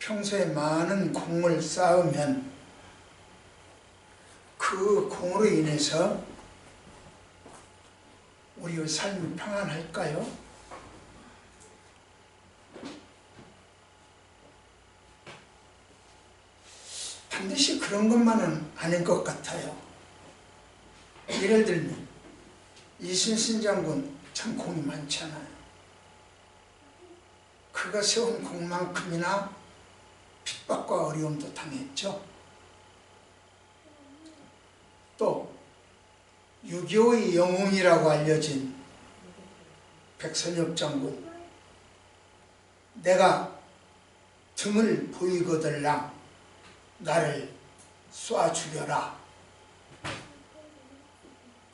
평소에 많은 공을 쌓으면 그 공으로 인해서 우리의 삶이 평안할까요? 반드시 그런 것만은 아닌 것 같아요. 예를 들면 이순신 장군 참 공이 많잖아요. 그가 세운 공만큼이나 핍박과 어려움도 당했죠. 또 6.25의 영웅이라고 알려진 백선엽 장군, 내가 등을 보이거들랑 나를 쏴 죽여라.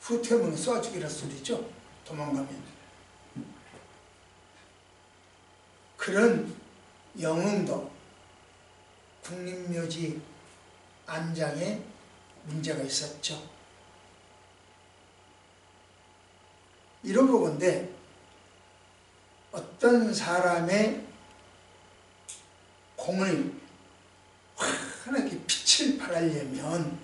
후퇴하면 쏴 죽이라 소리죠. 도망가면. 그런 영웅도 국립묘지 안장에 문제가 있었죠. 이러보건대 어떤 사람의 공을 환하게 빛을 발하려면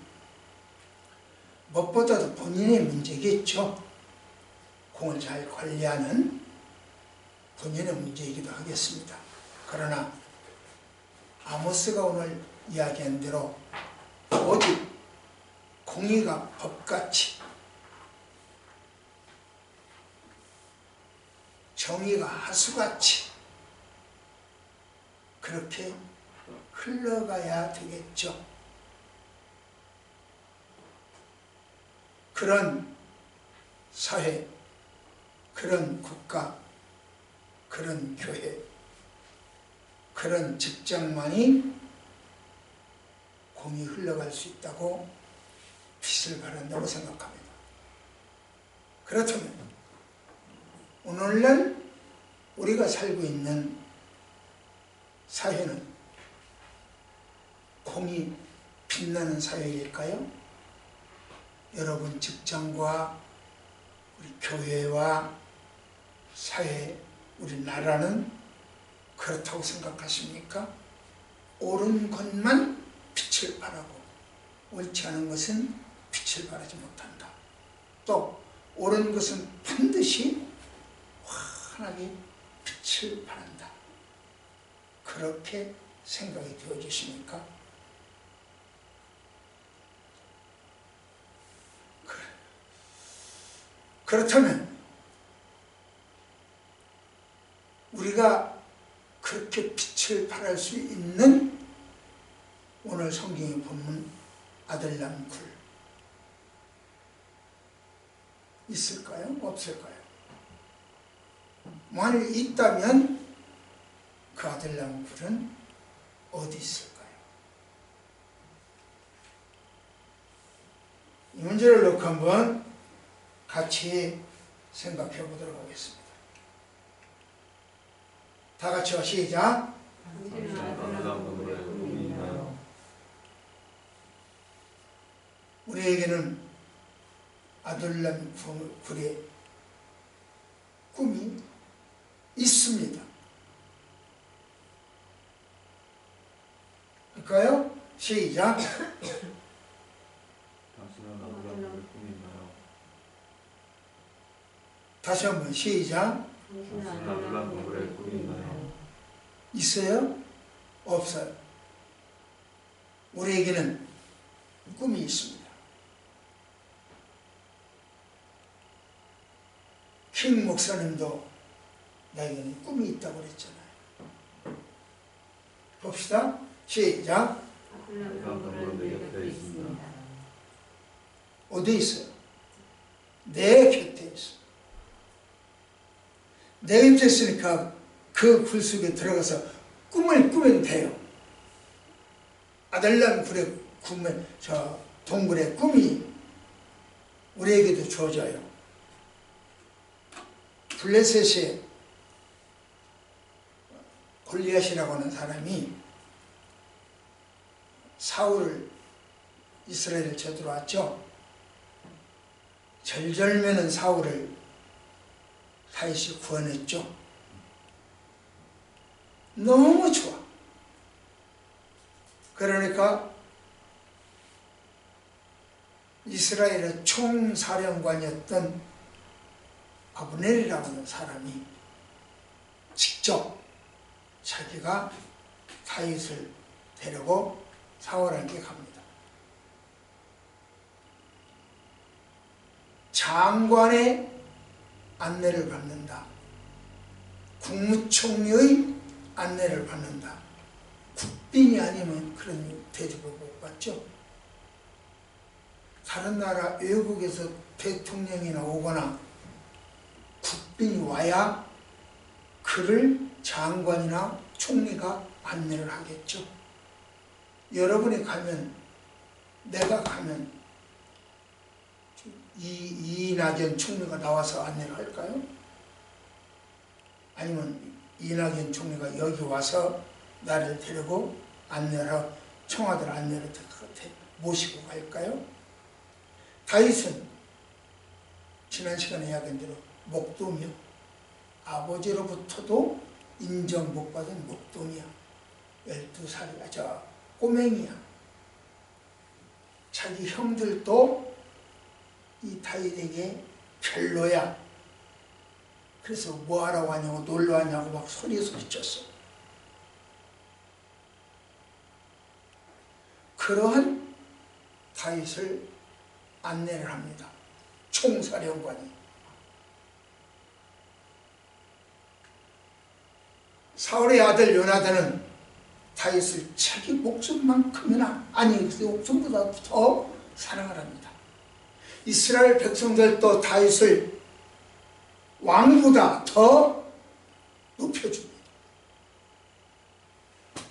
무엇보다도 본인의 문제겠죠. 공을 잘 관리하는 본인의 문제이기도 하겠습니다. 그러나 아모스가 오늘 이야기한 대로 오직 공의가 법같이, 정의가 하수같이 그렇게 흘러가야 되겠죠. 그런 사회, 그런 국가, 그런 교회, 그런 직장만이 공이 흘러갈 수 있다고 빛을 발한다고 생각합니다. 그렇다면 오늘날 우리가 살고 있는 사회는 공이 빛나는 사회일까요? 여러분 직장과 우리 교회와 사회, 우리나라는 그렇다고 생각하십니까? 옳은 것만 빛을 발하고 옳지 않은 것은 빛을 발하지 못한다. 또 옳은 것은 반드시 환하게 빛을 발한다. 그렇게 생각이 되어지십니까? 그렇다면 우리가 그렇게 빛을 발할 수 있는 오늘 성경의 본문 아들람 굴 있을까요? 없을까요? 만일 있다면 그 아들람 굴은 어디 있을까요? 이 문제를 놓고 한번 같이 생각해 보도록 하겠습니다. 다 같이요. 시작. 우리에게는 아둘람 굴의 꿈이 있습니다. 할까요? 시작. 다시 한번 시작. 있어요? 없어요? 우리에게는 꿈이 있습니다. 킹 목사님도 나에게는 꿈이 있다고 그랬잖아요. 봅시다. 시작. 어디에 있어요? 내 곁에 있어요. 내 곁에 있으니까 그 굴 속에 들어가서 꿈을 꾸면 돼요. 아들람 굴의 꿈에, 저 동굴의 꿈이 우리에게도 주어져요. 블레셋의 골리앗이라고 하는 사람이 사울을 이스라엘을 쳐들어왔죠. 절절매는 사울을 다윗이 구원했죠. 너무 좋아. 이스라엘의 총사령관이었던 아브넬이라고 하는 사람이 직접 자기가 다윗을 데리고 사울에게 갑니다. 장관의 안내를 받는다. 국무총리의 안내를 받는다. 국빈이 아니면 그런 대접을 못 받죠. 다른 나라 외국에서 대통령이나 오거나 국빈이 와야 그를 장관이나 총리가 안내를 하겠죠. 여러분이 가면, 내가 가면 이낙연 총리가 나와서 안내를 할까요? 아니면 이낙연 총리가 여기 와서 나를 데리고 안내를, 청와대 안내를 모시고 갈까요? 다윗은 지난 시간에 이야기한 대로 목동이요. 아버지로부터도 인정 못 받은 목동이야. 12살이야. 꼬맹이야. 자기 형들도 이 다윗에게 별로야. 그래서 뭐하러 왔냐고, 놀러 왔냐고 막 소리쳤어. 그러한 다윗을 안내를 합니다. 총사령관이. 사울의 아들 요나단은 다윗을 자기 목숨만큼이나, 아니 목숨보다 더 사랑을 합니다. 이스라엘 백성들도 다윗을 왕보다 더 높여줍니다.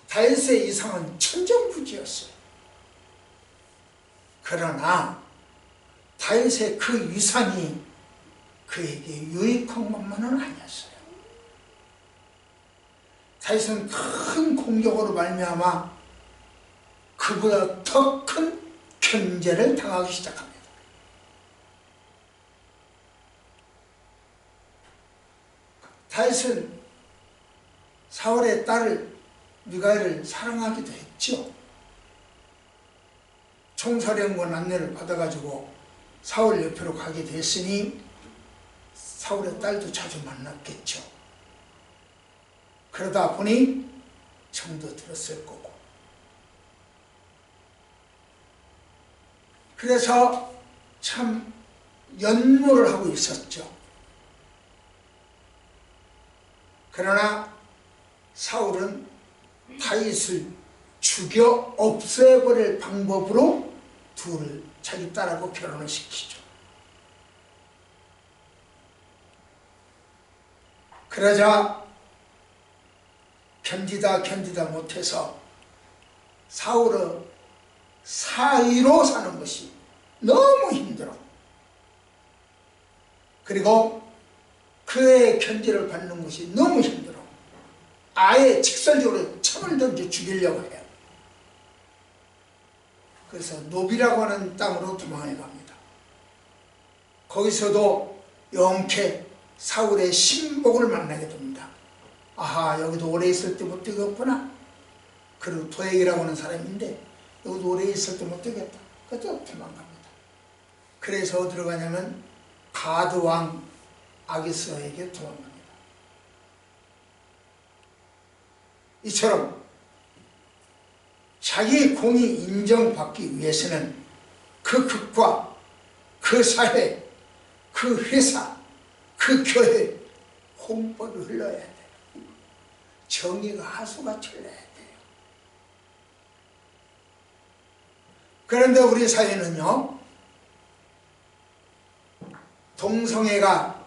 다윗의 이상은 천정부지였어요. 그러나 다윗의 그 위상이 그에게 유익한 것만은 아니었어요. 다윗은 큰 공격으로 말미암아 그보다 더 큰 견제를 당하기 시작합니다. 다윗은 사울의 딸을 미가엘을 사랑하기도 했죠. 총사령관 안내를 받아가지고 사울 옆으로 가게 됐으니 사울의 딸도 자주 만났겠죠. 그러다 보니 정도 들었을 거고. 그래서 참 연모를 하고 있었죠. 그러나 사울은 다윗을 죽여 없애버릴 방법으로 둘을 자기 딸하고 결혼을 시키죠. 그러자 견디다 못해서 사울의 사위로 사는 것이 너무 힘들어. 그리고 그의 견제를 받는 것이 너무 힘들어. 아예 직설적으로 창을 던져 죽이려고 해요. 그래서 노비라고 하는 땅으로 도망해 갑니다. 거기서도 영케 사울의 신복을 만나게 됩니다. 아하, 여기도 오래 있을 때 못 되겠구나. 그리고 도액이라고 하는 사람인데 여기도 오래 있을 때 못 되겠다. 그래서 도망갑니다. 그래서 어디로 가냐면 가드 왕 아기스에게 도망갑니다. 이처럼 자기 공이 인정받기 위해서는 그 국가, 그 사회, 그 회사, 그 교회 홍법이 흘러야 돼요. 정의가 하수같이 흘러야 돼요. 그런데 우리 사회는요, 동성애가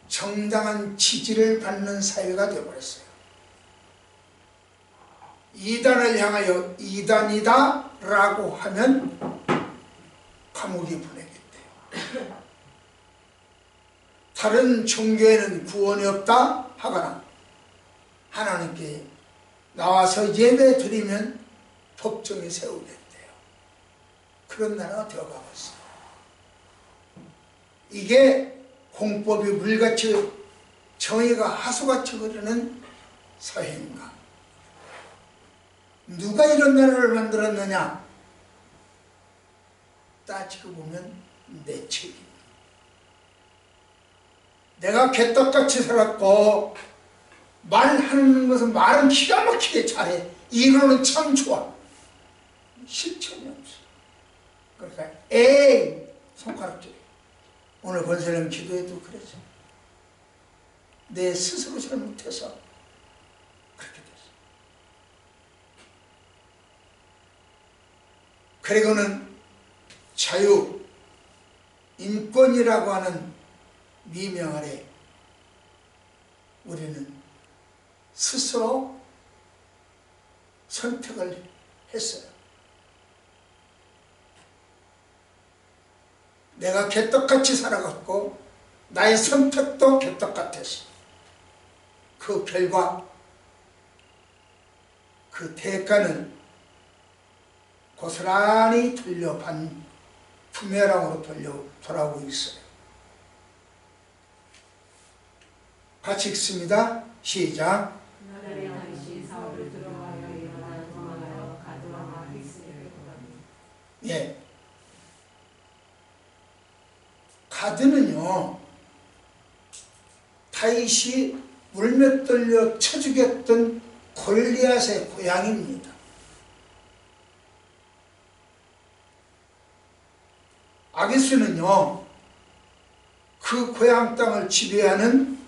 정당한 지지를 받는 사회가 되어버렸어요. 이단을 향하여 이단이다 라고 하면 감옥에 보내겠대요. 다른 종교에는 구원이 없다 하거나 하나님께 나와서 예배 드리면 법정에 세우겠대요. 그런 나라가 되어가고 있어요. 이게 공법이 물같이, 정의가 하수같이 흐르는 사회인가? 누가 이런 나라를 만들었느냐? 따지고 보면 내 책임. 내가 개떡같이 살았고 말하는 것은 말은 기가 막히게 잘해. 이론은 참 좋아. 실천이 없어. 그러니까 에이 손가락질해. 오늘 권사님 기도해도 그랬죠. 내 스스로 잘못해서 그렇게 됐어. 그리고는 자유, 인권이라고 하는 미명 아래 우리는 스스로 선택을 했어요. 내가 개떡같이 살아갔고 나의 선택도 개떡같았어. 그 결과 그 대가는 고스란히 부메랑으로 돌아오고 있어요. 같이 읽습니다. 시작. 예. 가드는요, 다윗이 울며 떨려 쳐 죽였던 골리앗의 고향입니다. 아기스는요, 그 고향 땅을 지배하는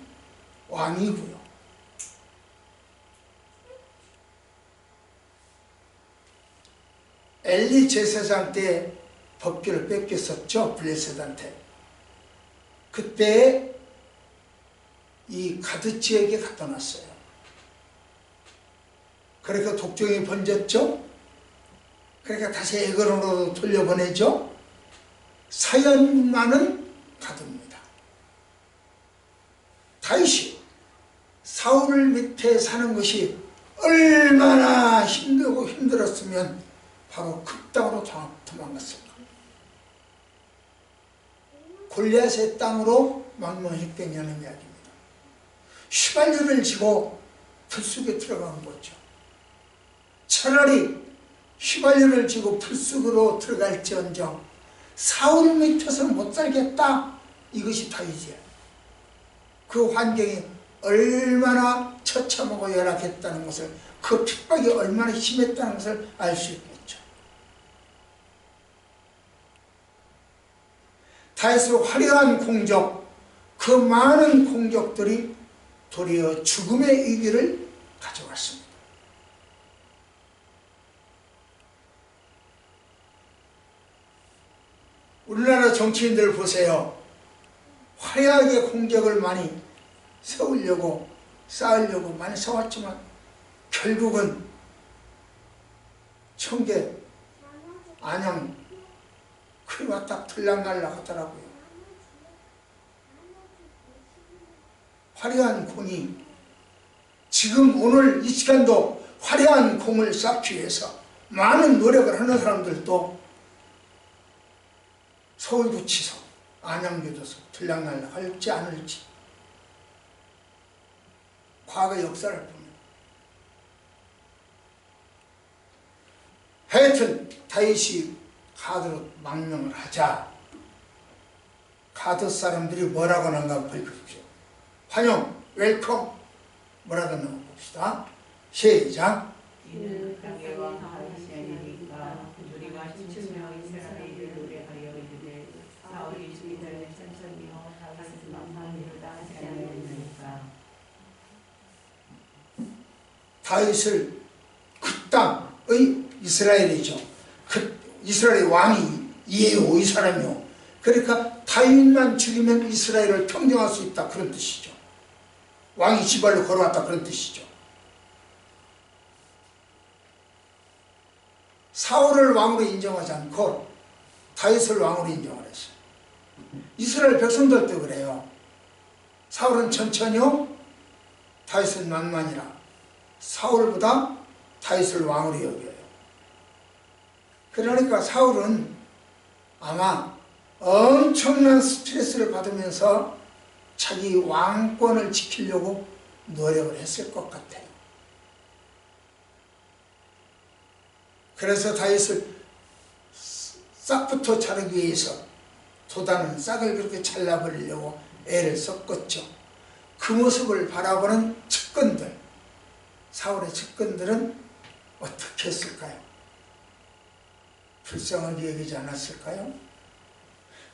왕이고요. 엘리 제사장 때 법궤를 뺏겼었죠, 블레셋한테. 그때 이 가드지에게 갖다 놨어요. 그러니까 독종이 번졌죠. 그러니까 다시 에그론으로 돌려보내죠. 사연만은 가드입니다. 다윗이 사울 밑에 사는 것이 얼마나 힘들고 힘들었으면 바로 그 땅으로 도망갔을까. 골리앗의 땅으로 망명했겠냐는 이야기입니다. 휘발유를 지고 풀숲에 들어간 거죠. 차라리 휘발유를 지고 풀숲으로 들어갈지언정 사울 밑에서는 못 살겠다. 이것이 다윗이야. 그 환경이 얼마나 처참하고 열악했다는 것을, 그 핍박이 얼마나 심했다는 것을 알 수 있겠죠. 다윗의 화려한 공적, 그 많은 공적들이 도리어 죽음의 위기를 가져왔습니다. 우리나라 정치인들 보세요. 화려하게 공적을 많이 세우려고 쌓으려고 많이 세웠지만 결국은 청계, 안양 그리고 딱 들락날락 하더라고요. 화려한 공이, 지금 오늘 이 시간도 화려한 공을 쌓기 위해서 많은 노력을 하는 사람들도 서울구치소, 안양교도소 들락날락 할지 않을지 과거 역사를 보면 하여튼 다윗이 가드로 망명을 하자 가드 사람들이 뭐라고 하는가 보십시오. 환영, 웰컴 뭐라고 하는가 봅시다. 시작. 이는 당대와 하시니까 우리가 17명 이스라엘을 노래하여 이르되 사울이 주의들을 천천히요 다윗은 만만히로다 하지 않으니까. 다윗을 그 땅의 이스라엘이죠. 그 이스라엘 왕이 이에요, 이 사람이요. 그러니까 다윗만 죽이면 이스라엘을 평정할 수 있다, 그런 뜻이죠. 왕이 지발로 걸어왔다, 그런 뜻이죠. 사울을 왕으로 인정하지 않고 다윗을 왕으로 인정을 했어요. 이스라엘 백성들도 그래요. 사울은 천천히요, 다윗은 만만이라 사울보다 다윗을 왕으로 여겨요. 그러니까 사울은 아마 엄청난 스트레스를 받으면서 자기 왕권을 지키려고 노력을 했을 것 같아요. 그래서 다윗을 싹부터 자르기 위해서 도다는 싹을 그렇게 잘라버리려고 애를 썼겠죠. 그 모습을 바라보는 측근들, 사울의 측근들은 어떻게 했을까요? 불쌍하게 여기지 않았을까요?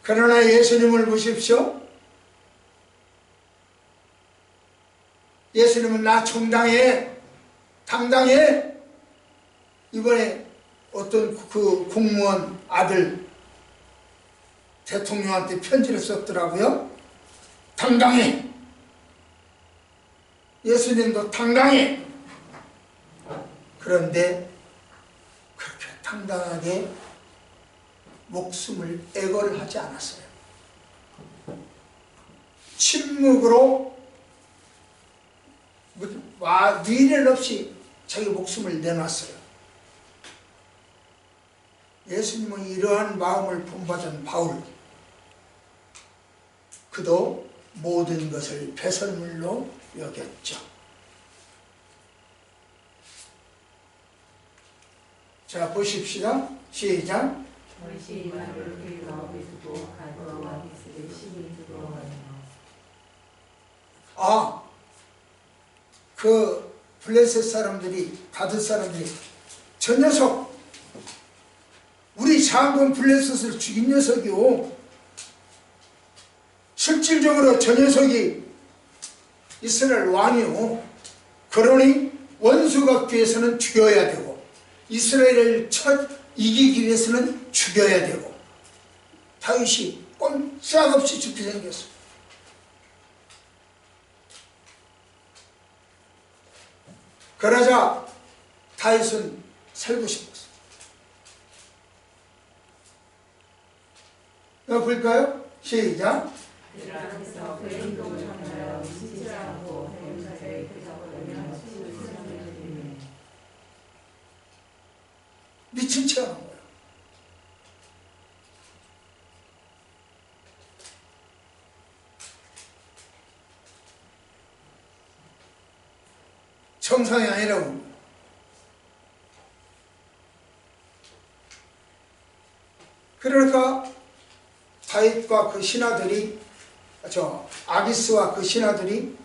그러나 예수님을 보십시오. 예수님은 나 정당해, 당당해. 이번에 어떤 그 공무원 아들 대통령한테 편지를 썼더라고요. 당당해. 예수님도 당당해. 그런데 그렇게 당당하게 목숨을 애걸을 하지 않았어요. 침묵으로 미련 없이 자기 목숨을 내놨어요. 예수님은 이러한 마음을 본받은 바울, 그도 모든 것을 배설물로 여겼죠. 자, 보십시다. 시작. 그 블레셋 사람들이, 가드 사람들이 저 녀석, 우리 장군 블레셋을 죽인 녀석이요, 실질적으로 저 녀석이 이스라엘 왕이요, 그러니 원수각주에서는 죽여야 되고 이스라엘을 이기기 위해서는 죽여야 되고, 다윗이 꼼짝없이 죽게 생겼어. 그러자 다윗은 살고 싶었어. 볼까요? 시작. 미친 체 하는 거예요. 정상이 아니라고. 그러니까 다윗과 그 신하들이, 아기스와 그 신하들이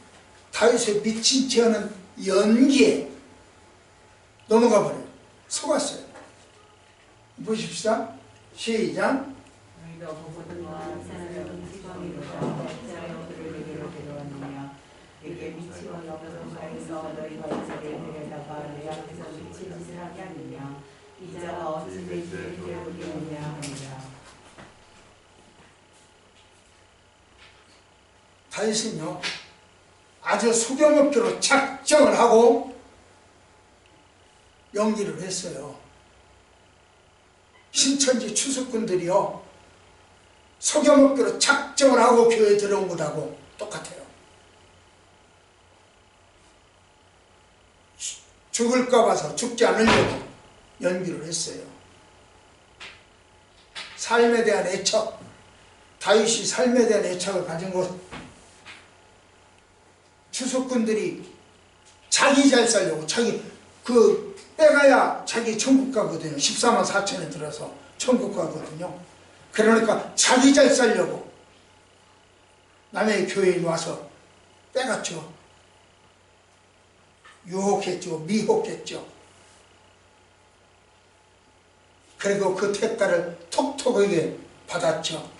다윗의 미친 체 하는 연기에 넘어가 버려요. 속았어요. 보십시다. 시작. 내게 미치고 너는 가에서 너희가 이자를 데려다가 내 앞에서 미친 짓을 하게 하느냐. 이자가 어찌 내 뒤에 되어오겠느냐 하니라. 다윗은요, 아주 속여먹기로 작정을 하고 연기를 했어요. 신천지 추수꾼들이요, 속여먹기로 작정을 하고 교회에 들어온 것하고 똑같아요. 죽을까 봐서 죽지 않으려고 연기를 했어요. 삶에 대한 애착, 다윗이 삶에 대한 애착을 가진 것, 추수꾼들이 자기 잘 살려고, 자기 빼가야 자기 천국 가거든요. 14만 4천에 들어서 천국 가거든요. 그러니까 자기 잘 살려고 남의 교회에 와서 빼갔죠. 유혹했죠. 미혹했죠. 그리고 그 대가를 톡톡하게 받았죠.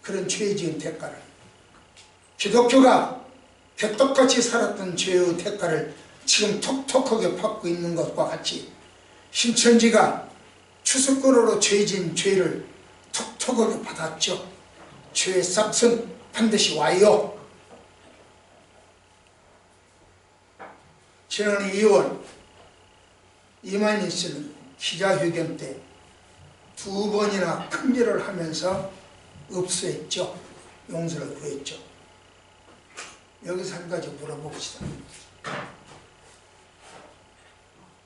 그런 죄 지은 대가를. 기독교가 개떡같이 살았던 죄의 대가를 지금 톡톡하게 받고 있는 것과 같이 신천지가 추수꾼으로 죄진 죄를 톡톡하게 받았죠. 죄의 싹은 반드시 와요. 지난 2월 이만희 씨는 기자회견 때 2번이나 큰일을 하면서 읍수했죠. 용서를 구했죠. 여기서 한 가지 물어봅시다.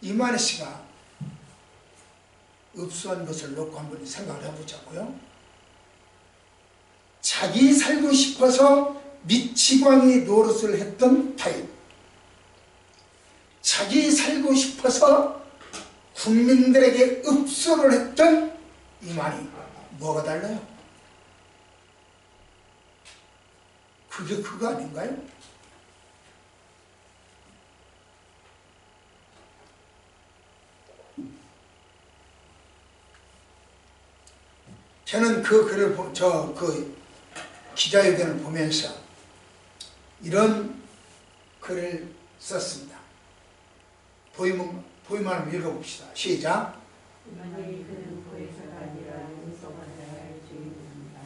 이만희 씨가 읍수한 것을 놓고 한번 생각을 해보자고요. 자기 살고 싶어서 미치광이 노릇을 했던 다윗, 자기 살고 싶어서 국민들에게 읍수를 했던 이만희 뭐가 달라요? 그게 그거 아닌가요? 저는 그 글을 그 기자회견을 보면서 이런 글을 썼습니다. 보이만 읽어봅시다. 시작. 이만희 그는 보혜사가 아니라 용서받아야 할 죄인입니다.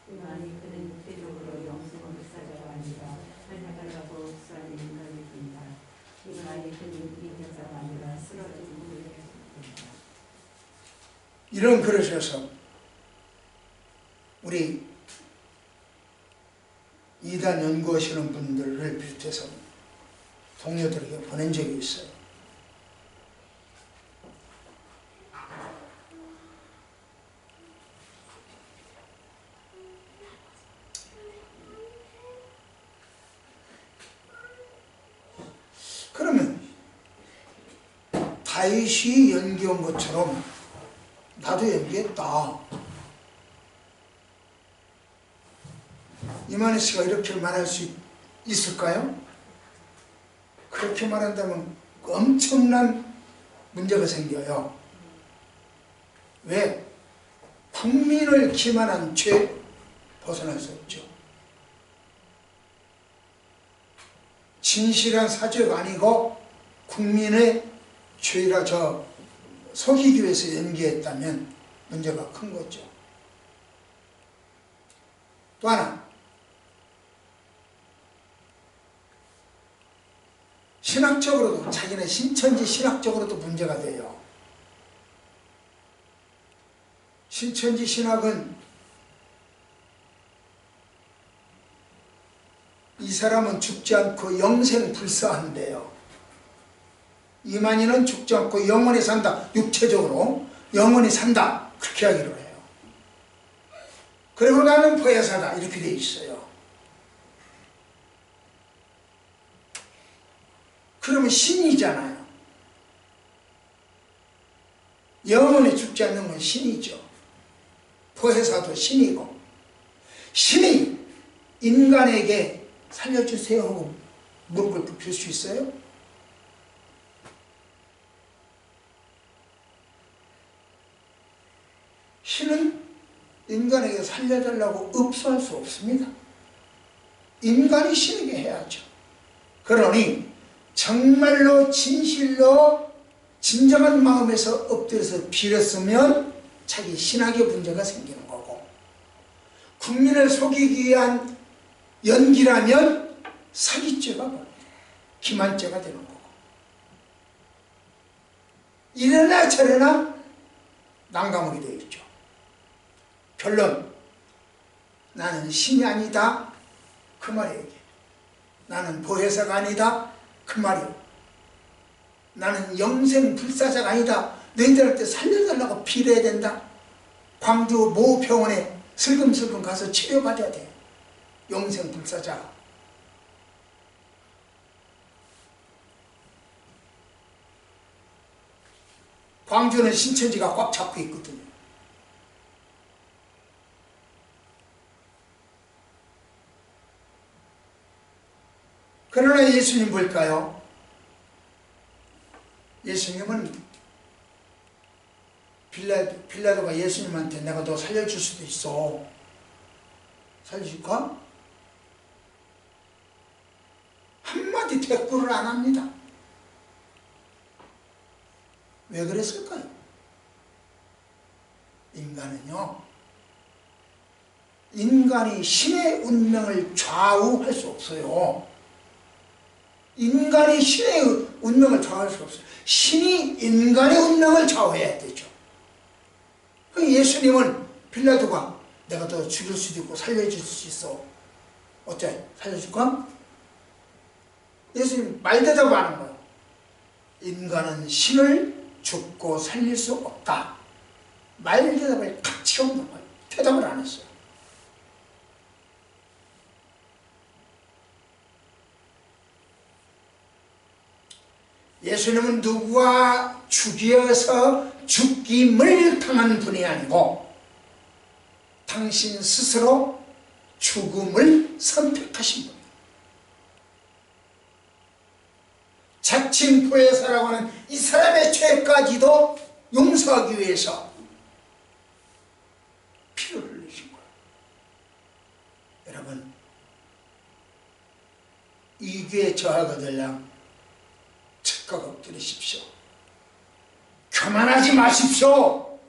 이만희 그는 육체적으로 영성한 목사자가 아니라 하나가라고 흡수한 인간입니다. 이만희 그는 인자가 아니라 쓰러진 우리입니다. 이런 글을 써서 우리 이단 연구하시는 분들을 비롯해서 동료들에게 보낸 적이 있어요. 그러면 다윗이 연기한 것처럼 나도 연기했다. 이만희 씨가 이렇게 말할 수 있을까요? 그렇게 말한다면 엄청난 문제가 생겨요. 왜? 국민을 기만한 죄 벗어날 수 없죠. 진실한 사죄가 아니고 국민의 죄라 속이기 위해서 연기했다면 문제가 큰 거죠. 또 하나, 신학적으로도 자기네 신천지 신학적으로도 문제가 돼요. 신천지 신학은 이 사람은 죽지 않고 영생 불사한대요. 이만희는 죽지 않고 영원히 산다. 육체적으로 영원히 산다. 그렇게 하기로 해요. 그리고 나는 보혜사다. 이렇게 돼 있어요. 그러면 신이잖아요. 영원히 죽지 않는 건 신이죠. 보혜사도 신이고, 신이 인간에게 살려주세요 하고 무릎을 꿇힐 수 있어요? 신은 인간에게 살려달라고 읍소할 수 없습니다. 인간이 신에게 해야죠. 그러니 정말로 진실로 진정한 마음에서 엎드려서 빌었으면 자기 신학의 문제가 생기는 거고, 국민을 속이기 위한 연기라면 사기죄가 기만죄가 되는 거고, 이래나 저래나 난감하게 되어 있죠. 결론, 나는 신이 아니다 그 말이에요. 나는 보혜사가 아니다 그 말이에요. 나는 영생 불사자가 아니다. 너희들한테 살려달라고 빌어야 된다. 광주 모 병원에 슬금슬금 가서 치료받아야 돼. 영생 불사자. 광주는 신천지가 꽉 잡고 있거든요. 그러나 예수님 볼까요? 예수님은 빌라도가 예수님한테 내가 너 살려줄 수도 있어. 살려줄까? 한마디 대꾸를 안 합니다. 왜 그랬을까요? 인간은요, 인간이 신의 운명을 좌우할 수 없어요. 인간이 신의 운명을 좌우할 수 없어요. 신이 인간의 운명을 좌우해야 되죠. 예수님은 빌라도가 내가 너 죽일 수도 있고 살려줄 수 있어. 어째? 살려줄까? 예수님 말대답 안 하는 거예요. 인간은 신을 죽고 살릴 수 없다. 말대답을 같이 없는 거예요. 대답을 안 했어요. 예수님은 누구와 죽여서 죽임을 당한 분이 아니고 당신 스스로 죽음을 선택하신 분입니다. 자칭 보혜사라고 하는 이 사람의 죄까지도 용서하기 위해서 피를 흘리신 거예요. 여러분, 이게 저하거들랑 즉각 엎드리십시오. 교만하지 마십시오.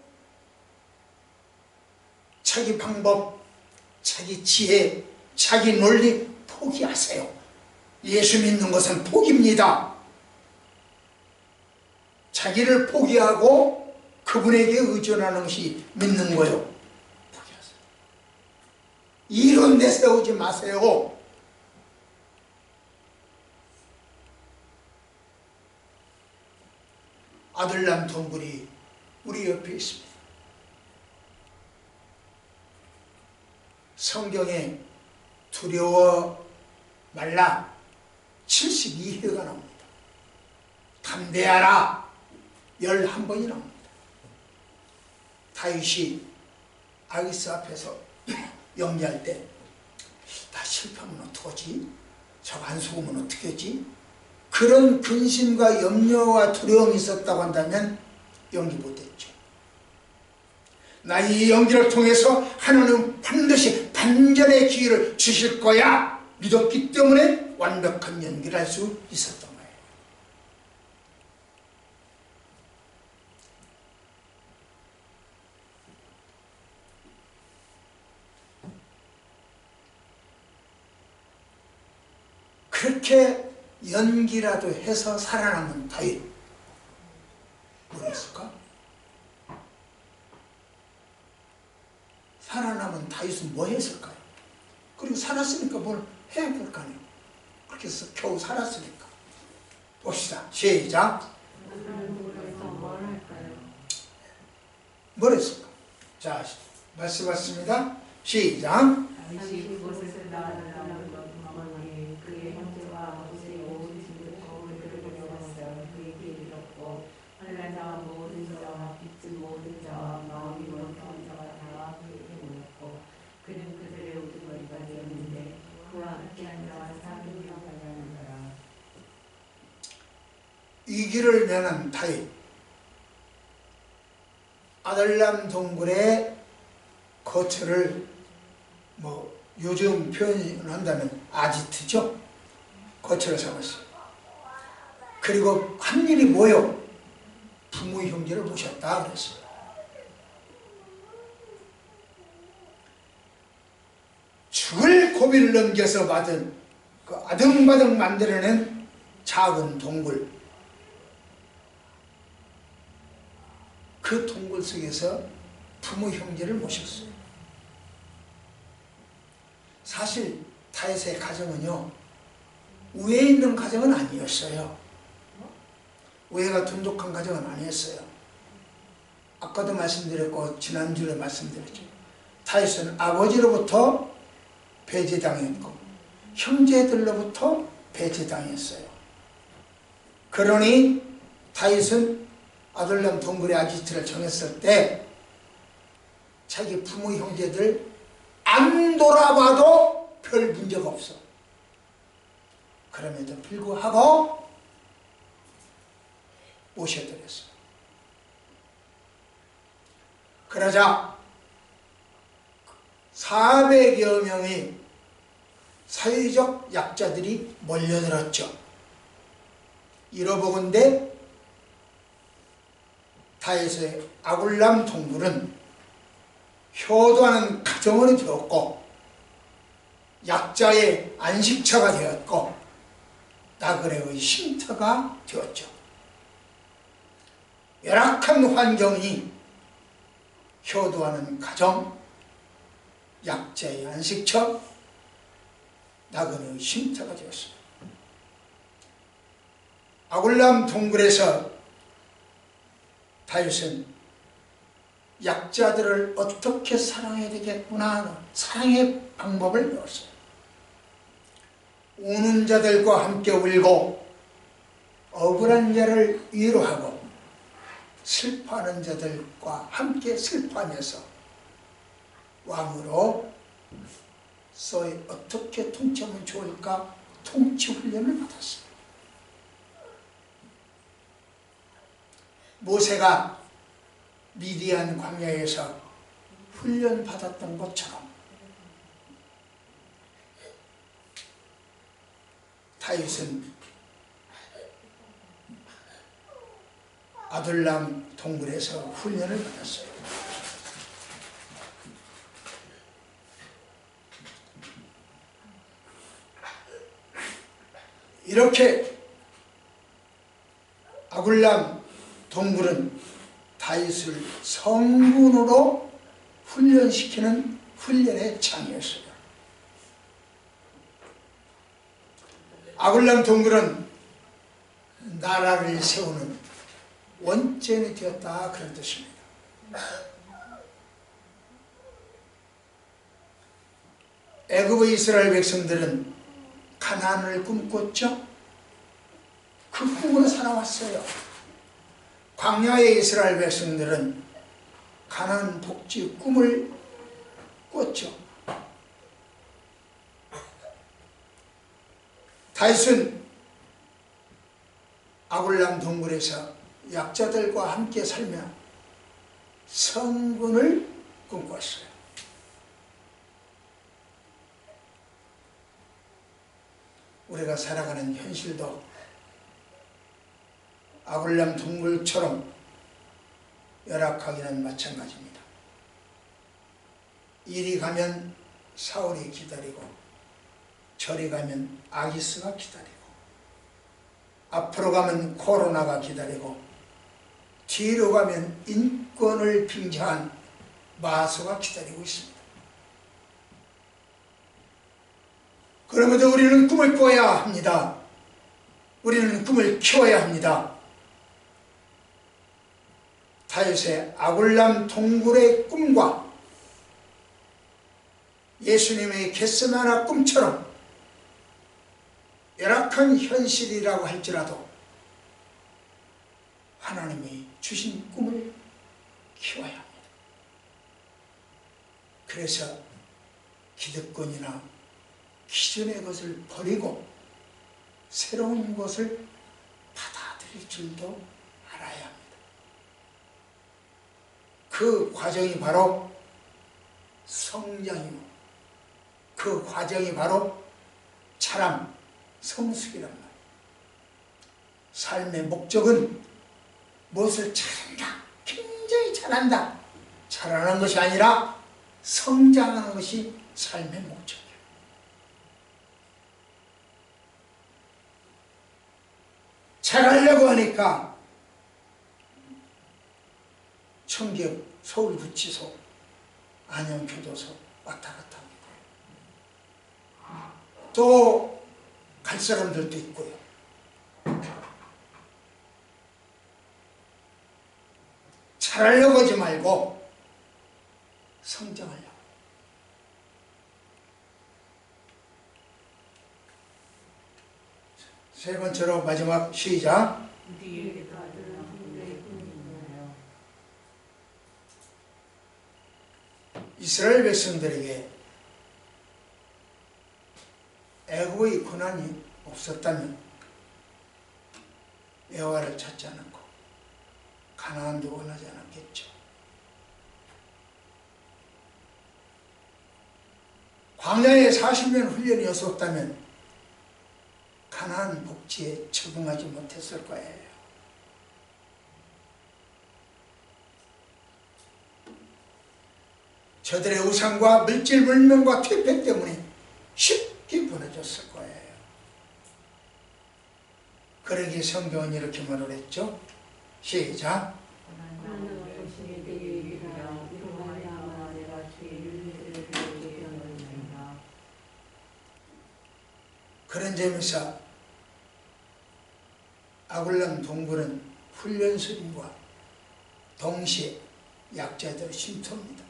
자기 방법, 자기 지혜, 자기 논리 포기하세요. 예수 믿는 것은 포기입니다. 자기를 포기하고 그분에게 의존하는 것이 믿는 거예요. 포기하세요. 이론 내세우지 마세요. 아들남 동굴이 우리 옆에 있습니다. 성경에 두려워 말라 72회가 나옵니다. 담대하라 11번이 나옵니다. 다윗이 아기스 앞에서 연기할 때 나 실패하면 어떡하지? 저거 안 속으면 어떡하지? 그런 근심과 염려와 두려움이 있었다고 한다면 연기 못했죠. 나 이 연기를 통해서 하나님은 반드시 반전의 기회를 주실 거야 믿었기 때문에 완벽한 연기를 할 수 있었던 거예요. 그렇게 연기라도 해서 살아남은 다윗 뭐였을까? 살아남은 다윗은 뭐 했을까요? 그리고 살았으니까 뭘 해야 될 거 아니에요. 그렇게 해서 겨우 살았으니까. 봅시다. 시작. 뭘 했을까? 자, 말씀 받습니다. 시작. 그의 형제와 아버지의 모든 집을 거울을 들여다봤어요. 그에게 이르렀고 하늘난 자와 모든 자와 빚진 모든 자와 마음이 원통한 자가 다 그에게 모였고 그는 그들의 우두머리가 되었는데 그와 함께한 자와 400명 가량하더라. 위기를 면한 다윗, 아들람 동굴의 거처를 요즘 표현한다면 아지트죠. 거처를 삼았어요. 그리고 한 일이 뭐요? 부모 형제를 모셨다 그랬어요. 죽을 고비를 넘겨서 받은 그 아등바등 만들어낸 작은 동굴, 그 동굴 속에서 부모 형제를 모셨어요. 사실 다윗의 가정은요, 우에 있는 가정은 아니었어요. 우애가 돈독한 가정은 아니었어요. 아까도 말씀드렸고 지난주에 말씀드렸죠. 다윗은 아버지로부터 배제당했고 형제들로부터 배제당했어요. 그러니 다윗은 아들람 동굴의 아지트를 정했을 때 자기 부모 형제들 안 돌아봐도 별 문제가 없어. 그럼에도 불구하고 모셔드렸어요. 그러자 400여 명의 사회적 약자들이 몰려들었죠. 이러보건대 다윗의 아굴람 동굴은 효도하는 가정원이 되었고 약자의 안식처가 되었고 나그네의 쉼터가 되었죠. 열악한 환경이 효도하는 가정, 약자의 안식처, 나그네의 쉼터가 되었습니다. 아굴람 동굴에서 다윗은 약자들을 어떻게 사랑해야 되겠구나 하는 사랑의 방법을 배웠어요. 우는 자들과 함께 울고 억울한 자를 위로하고 슬퍼하는 자들과 함께 슬퍼하면서 왕으로 소위 어떻게 통치하면 좋을까 통치 훈련을 받았어요. 모세가 미디안 광야에서 훈련 받았던 것처럼 다윗은 아둘람 동굴에서 훈련을 받았어요. 이렇게 아둘람 동굴은 다윗을 성군으로 훈련시키는 훈련의 장이었어요. 아둘람 동굴은 나라를 세우는 원전이 되었다 그런 뜻입니다. 애굽의 이스라엘 백성들은 가나안을 꿈꿨죠. 그 꿈으로 살아왔어요. 광야의 이스라엘 백성들은 가나안 복지 꿈을 꿨죠. 다윗은 아둘람 동굴에서 약자들과 함께 살며 성군을 꿈꿨어요. 우리가 살아가는 현실도 아둘람 동굴처럼 열악하기는 마찬가지입니다. 이리 가면 사울이 기다리고 저리 가면 아기스가 기다리고 앞으로 가면 코로나가 기다리고 뒤로 가면 인권을 빙자한 마소가 기다리고 있습니다. 그럼에도 우리는 꿈을 꿔야 합니다. 우리는 꿈을 키워야 합니다. 다윗의 아둘람 동굴의 꿈과 예수님의 겟세마네 꿈처럼 열악한 현실이라고 할지라도 하나님이 주신 꿈을 키워야 합니다. 그래서 기득권이나 기존의 것을 버리고 새로운 것을 받아들일 줄도 알아야 합니다. 그 과정이 바로 성장이고 그 과정이 바로 자람, 성숙이란 말이에요. 삶의 목적은 무엇을 잘한다, 굉장히 잘한다, 잘하는 것이 아니라 성장하는 것이 삶의 목적이에요. 잘하려고 하니까 청기업, 서울구치소, 안양교도소 왔다 갔다 합니다. 또 갈 사람들도 있고요. 잘하려고 하지 말고 성장하려고. 세 번째로 마지막 시작. 이스라엘 백성들에게 애굽의 고난이 없었다면 여호와를 찾지 않았고 가나안도 원하지 않았겠죠. 광야에 40년 훈련이 없었다면 가나안 복지에 적응하지 못했을 거예요. 저들의 우상과 물질 문명과 퇴폐 때문에 쉽게 무너졌을 거예요. 그러기에 성경은 이렇게 말을 했죠. 시작. 그런 점에서 아둘람 동굴은 훈련소임과 동시에 약자들의 쉼터입니다.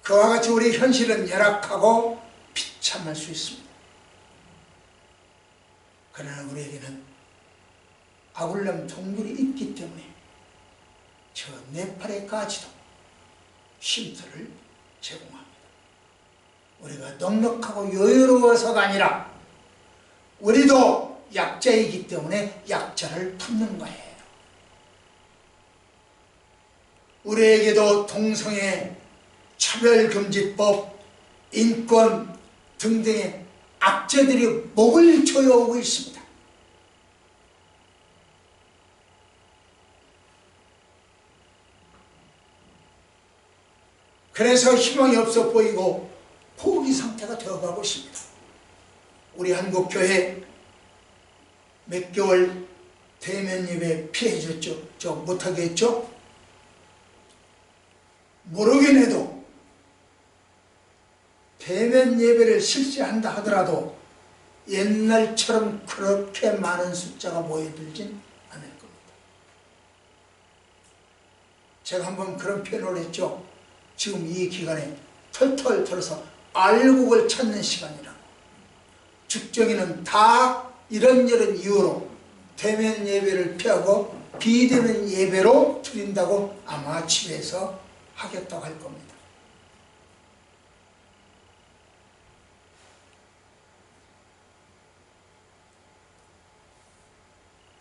그와 같이 우리 현실은 열악하고 비참할 수 있습니다. 그러나 우리에게는 아굴람 동굴이 있기 때문에 저 네팔에까지도 쉼터를 제공합니다. 우리가 넉넉하고 여유로워서가 아니라 우리도 약자이기 때문에 약자를 품는 거예요. 우리에게도 동성애, 차별금지법, 인권 등등의 악재들이 목을 조여오고 있습니다. 그래서 희망이 없어 보이고 포기 상태가 되어가고 있습니다. 우리 한국교회 몇 개월 대면 예배 피해줬죠. 저 못하게 했죠. 모르긴 해도 대면 예배를 실시한다 하더라도 옛날처럼 그렇게 많은 숫자가 모여들진 않을 겁니다. 제가 한번 그런 표현을 했죠. 지금 이 기간에 털털 털어서 알곡을 찾는 시간이라. 죽정이는 다 이런저런 이유로 대면 예배를 피하고 비대면 예배로 드린다고 아마 집에서 하겠다고 할 겁니다.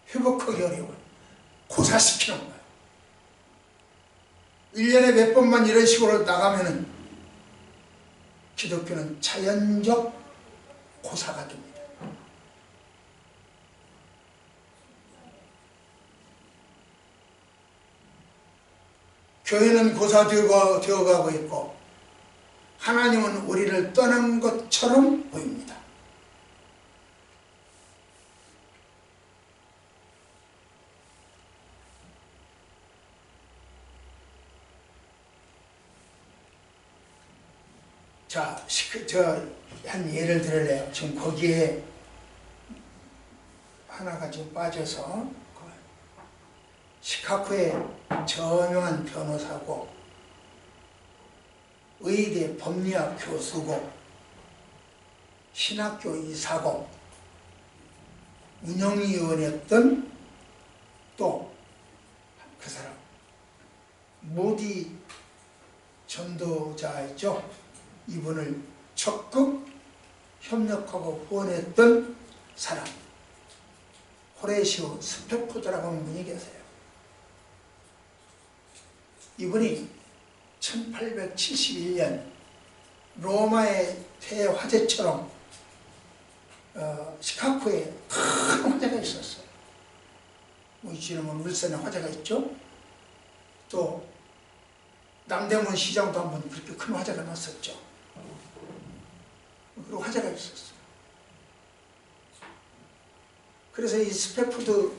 회복하기 어려워요. 고사시키는 거예요. 1년에 몇 번만 이런 식으로 나가면은 기독교는 자연적 고사가 됩니다. 교회는 고사되어가고 있고 하나님은 우리를 떠난 것처럼 보입니다. 자, 한 예를 들을래요. 지금 거기에 하나가 지금 빠져서 시카고의 저명한 변호사고 의대 법리학 교수고 신학교 이사고 운영위원이었던 또 그 사람 모디 전도자였죠. 이분을 적극 협력하고 후원했던 사람 호레시오 스페포드라고 하는 분이 계세요. 이분이 1871년 로마의 대화재처럼 시카고에 큰 화재가 있었어요. 뭐 지금은 울산에 화재가 있죠. 또 남대문 시장도 한번 그렇게 큰 화재가 났었죠. 그리고 화재가 있었어요. 그래서 이 스페푸드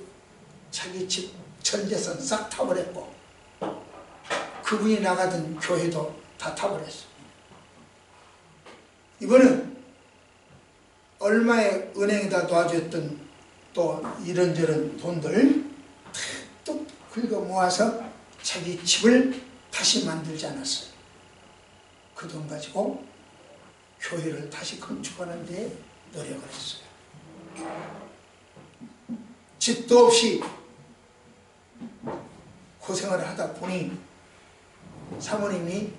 자기 집 전 재산 싹 타버렸고 그분이 나가던 교회도 다 타버렸어요. 이번은 얼마의 은행에다 놔줬던 또 이런저런 돈들 뚝 긁어 모아서 자기 집을 다시 만들지 않았어요. 그 돈 가지고 교회를 다시 건축하는 데 노력을 했어요. 집도 없이 고생을 하다 보니 사모님이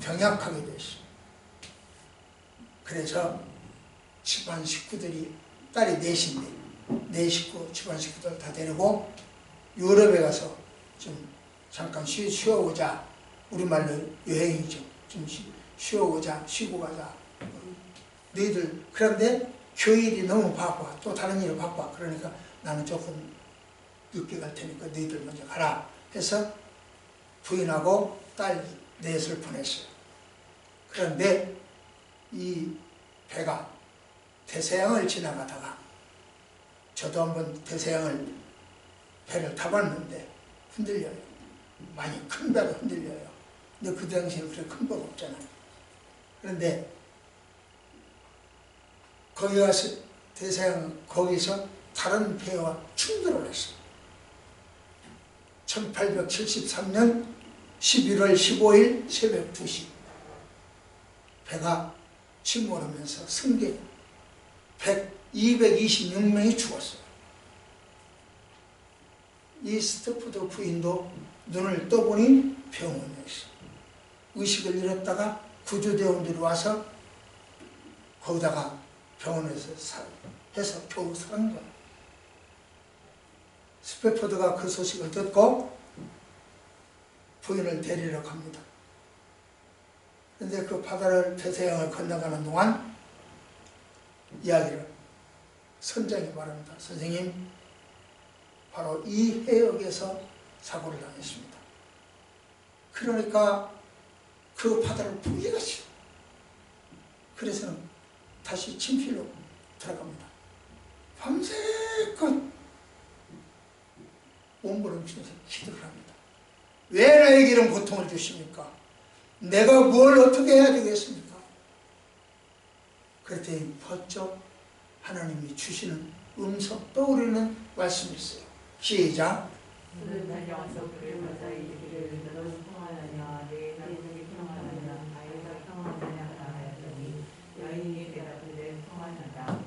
병약하게 됐어요. 그래서 집안 식구들이 딸이 넷인데 네 식구 집안 식구들 다 데리고 유럽에 가서 좀 잠깐 쉬어오자. 우리말로 여행이죠. 좀 쉬어오자. 쉬고 가자. 너희들 그런데 교일이 너무 바빠. 또 다른 일이 바빠. 그러니까 나는 조금 늦게 갈 테니까 너희들 먼저 가라 해서 부인하고 딸 넷을 보냈어요. 그런데 이 배가 대서양을 지나가다가 저도 한번 대서양을 배를 타봤는데 흔들려요. 많이 큰 배가 흔들려요. 근데 그 당시에는 그렇게 큰 배가 없잖아요. 그런데 거기 가서 대서양 거기서 다른 배와 충돌을 했어요. 1873년 11월 15일 새벽 2시 배가 침몰하면서 승객 226명이 죽었어요. 이 스태포드 부인도 눈을 떠보니 병원에 있어. 의식을 잃었다가 구조대원들이 와서 거기다가 병원에서 해서 겨우 산 거예요. 스태포드가 그 소식을 듣고 부인을 데리러 갑니다. 그런데 그 바다를 대서양을 건너가는 동안 이야기를 선장이 말합니다. 선생님, 바로 이 해역에서 사고를 당했습니다. 그러니까 그 바다를 포기가 싫어. 그래서는 다시 침필로 들어갑니다. 밤새껏 몸부림치면서 기도를 합니다. 왜 나에게 이런 고통을 주십니까? 내가 뭘 어떻게 해야 되겠습니까? 그랬더니 번쩍 하나님이 주시는 음성 떠오르는 말씀이 있어요. 시작. 그는 달려와서 그를 맞아 이르기를 너는 평안하냐 내 가족이 평안하냐 아이가 평안하냐 하라 하더니 여인이 대답하되 평안하다.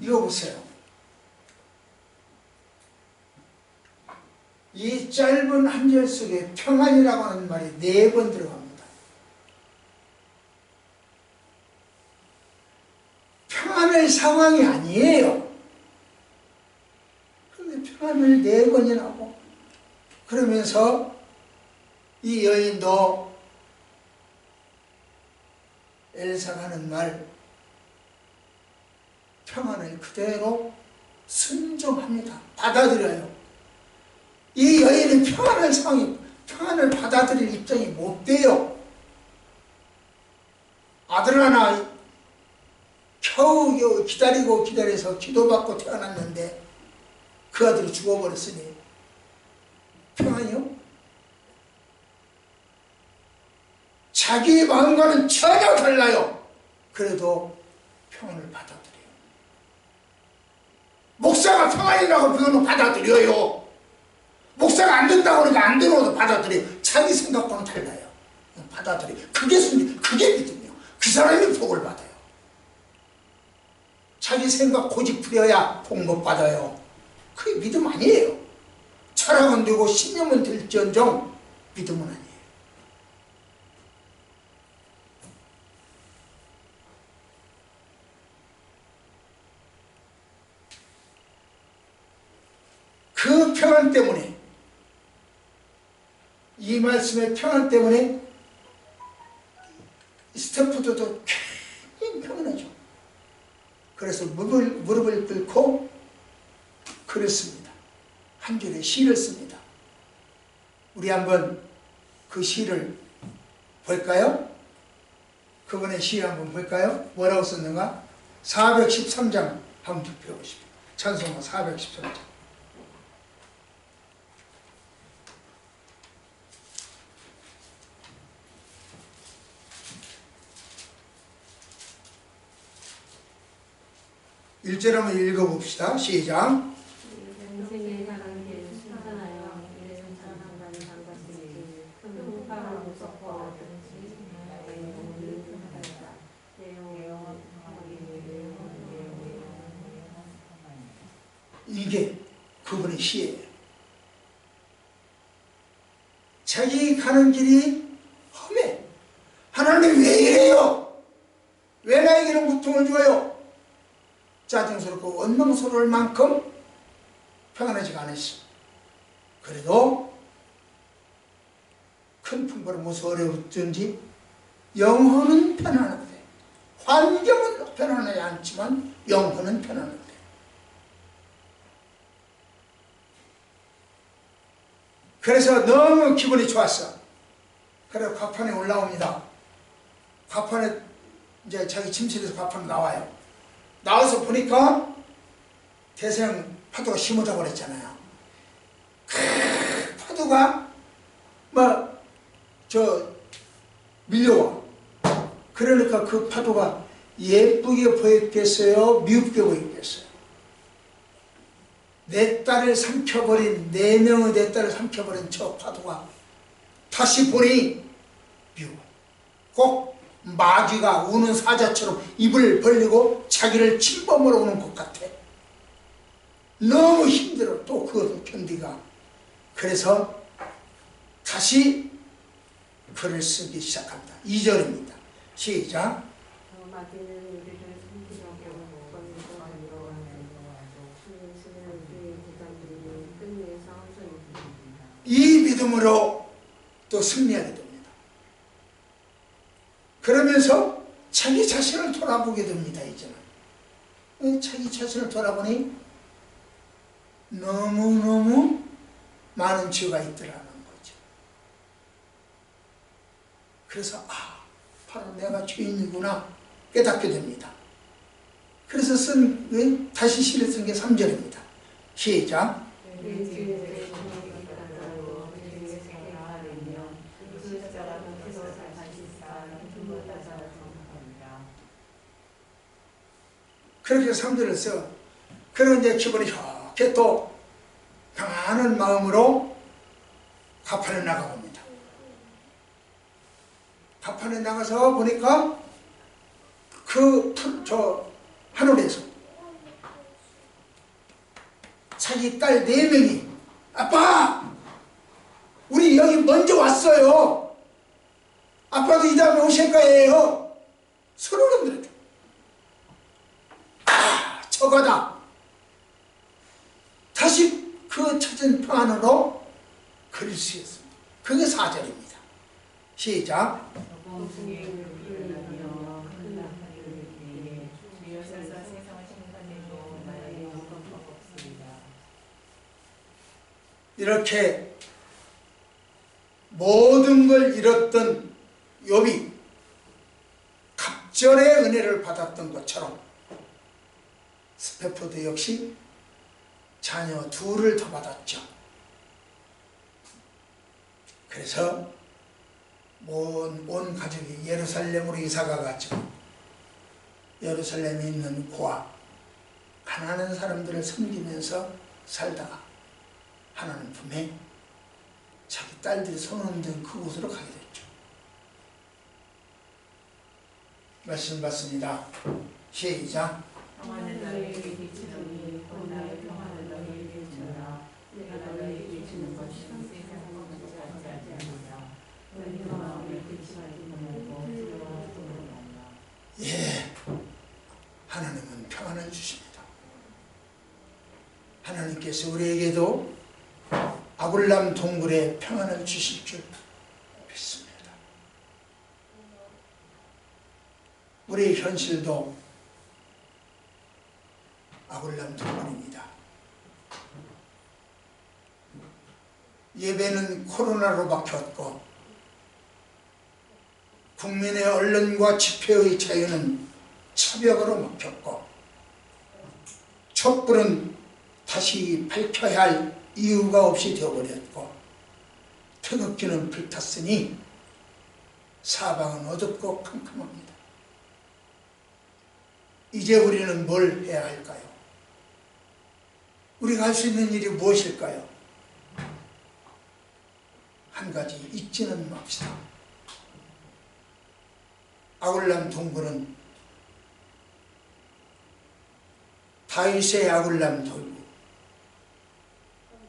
이거 보세요. 이 짧은 한 절 속에 평안이라고 하는 말이 4번 들어갑니다. 평안할 상황이 아니에요. 그런데 평안을 4번이나 하고 그러면서 이 여인도 엘사가 하는 말 평안을 그대로 순종합니다. 받아들여요. 이 여인은 평안할 상황이, 평안을 받아들일 입장이 못 돼요. 아들 하나 겨우 기다려서 기도받고 태어났는데 그 아들이 죽어버렸으니 평안이요? 자기 마음과는 전혀 달라요. 그래도 평안을 받아들여요. 목사가 평안이라고 표현을 받아들여요. 목사가 안 된다고 그러니까 안 되는 것도 받아들여요. 자기 생각과는 달라요. 받아들여요. 그게 순리, 그게 믿음이요. 그 사람이 복을 받아요. 자기 생각 고집 부려야 복 못 받아요. 그게 믿음 아니에요. 철학은 되고 신념은 될지언정 믿음은 아니에요. 그 평안 때문에, 이 말씀의 평안 때문에 스태포드도 굉장히 평안하죠. 그래서 무릎을 꿇고 그랬습니다. 한 줄의 시를 씁니다. 우리 한번 그 시를 볼까요? 그분의 시 한번 볼까요? 뭐라고 썼는가? 413장 한번 펴보십시오. 찬송가 413장. 일절 한번 읽어봅시다. 시작. 인생의 사랑에 신선하여 이래선 찬양하는 반갑으니 큰 풍파가 무섭고 어렵지 나의 영혼을 평안하다. 내 영혼 이게 그분의 시예요. 자기 가는 길이 험해. 하나님 왜 이래요? 왜 나에게 이런 고통을 줘요? 짜증스럽고 원망스러울 만큼 평안하지가 않았어. 그래도 큰 풍파를 무서워 어려웠든지 영혼은 편안하대. 환경은 편안하지 않지만 영혼은 편안하대. 그래서 너무 기분이 좋았어. 그래서 과판에 올라옵니다. 과판에 이제 자기 침실에서 과판에 나와요. 나와서 보니까 대서양 파도가 심하다고 그랬잖아요. 그 파도가 밀려와. 그러니까 그 파도가 예쁘게 보였겠어요? 미흡게 보였겠어요? 내 딸을 삼켜버린, 4명의 내 딸을 삼켜버린 저 파도가 다시 보니 미워. 꼭 마귀가 우는 사자처럼 입을 벌리고 자기를 침범으로 오는 것 같아. 너무 힘들어. 또 그것도 견디가. 그래서 다시 글을 쓰기 시작합니다. 2절입니다. 시작. 마귀는 우리를 숨기려고 권고하려 하면서 수는 우리의 부담들이 끝내서 승리합니다. 이 믿음으로 또 승리하게 됩니다. 그러면서 자기 자신을 돌아보게 됩니다. 이제는 자기 자신을 돌아보니 너무너무 많은 죄가 있더라는 거죠. 그래서 바로 내가 죄인이구나 깨닫게 됩니다. 그래서 다시 시를 쓴 게 3절입니다. 시작. 그렇게 3절을 써. 그런데 기분이 좋게 또 평안한 마음으로 가판에 나가봅니다. 가판에 나가서 보니까 하늘에서 자기 딸 4명이 아빠! 우리 여기 먼저 왔어요. 아빠도 이 다음에 오실 거예요. 서로를 들었다. 저거다. 다시 그 찾은 평안으로 글을 쓰였습니다. 그게 4절입니다. 시작. 이렇게 모든 걸 잃었던 욥이 갑절의 은혜를 받았던 것처럼 스페포드 역시 자녀 2을 더 받았죠. 그래서 온 가족이 예루살렘으로 이사가 갔죠. 예루살렘에 있는 고아 가난한 사람들을 섬기면서 살다가 하나님 품에 자기 딸들이 손 얹은 그곳으로 가게 됐죠. 말씀 받습니다. 시작. 평안은 너희에게 비치노니 곧 나의 평안은 너희에게 비치노라. 내가 너희에게 주는 것이 세상과 같지 않으라. 너희 마음에 근심하지 말고 두려워하지 말라. 예, 하나님은 평안을 주십니다. 하나님께서 우리에게도 아굴람 동굴에 평안을 주실 줄 믿습니다. 우리의 현실도 아굴람 동굴입니다. 예배는 코로나로 막혔고 국민의 언론과 집회의 자유는 차벽으로 막혔고 촛불은 다시 밝혀야 할 이유가 없이 되어버렸고 태극기는 불탔으니 사방은 어둡고 캄캄합니다. 이제 우리는 뭘 해야 할까요? 우리가 할 수 있는 일이 무엇일까요? 한 가지 잊지는 맙시다. 아굴람 동굴은 다윗의 아굴람 동굴,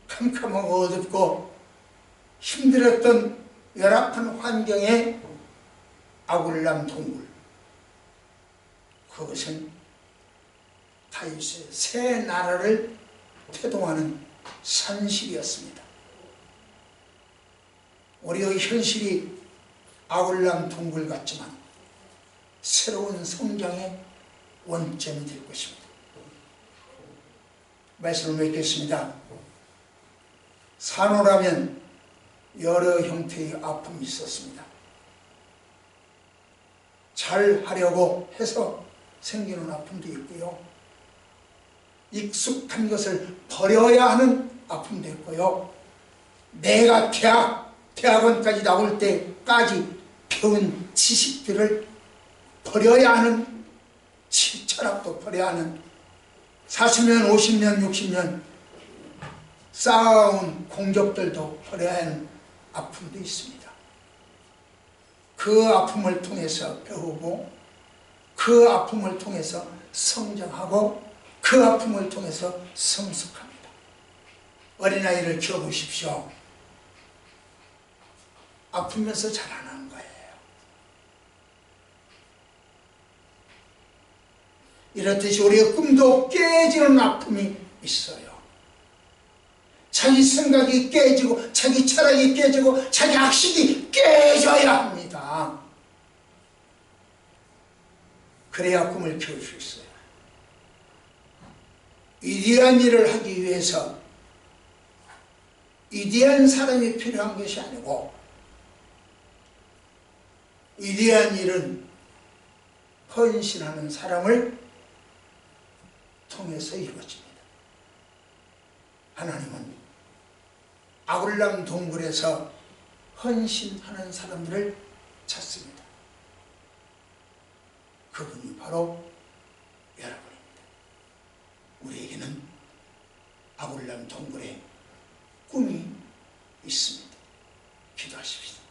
캄캄하고 어둡고 힘들었던 열악한 환경의 아굴람 동굴, 그것은 다윗의 새 나라를 태동하는 산실이었습니다. 우리의 현실이 아굴람 동굴 같지만 새로운 성장의 원점이 될 것입니다. 말씀을 맺겠습니다. 산후라면 여러 형태의 아픔이 있었습니다. 잘 하려고 해서 생기는 아픔도 있고요. 익숙한 것을 버려야 하는 아픔도 있고요. 내가 대학원까지 나올 때까지 배운 지식들을 버려야 하는, 철학도 버려야 하는, 40년, 50년, 60년 쌓아온 공적들도 버려야 하는 아픔도 있습니다. 그 아픔을 통해서 배우고 그 아픔을 통해서 성장하고 그 아픔을 통해서 성숙합니다. 어린아이를 키워보십시오. 아프면서 자라는 거예요. 이렇듯이 우리의 꿈도 깨지는 아픔이 있어요. 자기 생각이 깨지고 자기 철학이 깨지고 자기 악식이 깨져야 합니다. 그래야 꿈을 키울 수 있어요. 위대한 일을 하기 위해서 위대한 사람이 필요한 것이 아니고 위대한 일은 헌신하는 사람을 통해서 이루어집니다. 하나님은 아굴람 동굴에서 헌신하는 사람들을 찾습니다. 그분이 바로 여러분입니다. 우리에게는 아굴람 동굴에 꿈이 있습니다. 기도하십시다.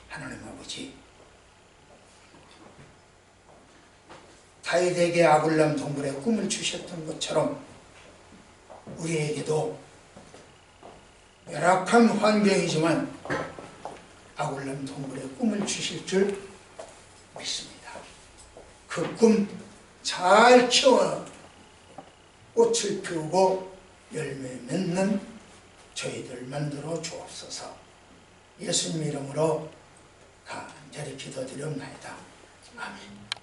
하나님 아버지, 다윗에게 아굴람 동굴에 꿈을 주셨던 것처럼 우리에게도 열악한 환경이지만 아굴람 동굴에 꿈을 주실 줄 믿습니다. 그 꿈 잘 키워 꽃을 피우고 열매 맺는 저희들 만들어 주옵소서. 예수님 이름으로 간절히 기도드리옵나이다. 아멘.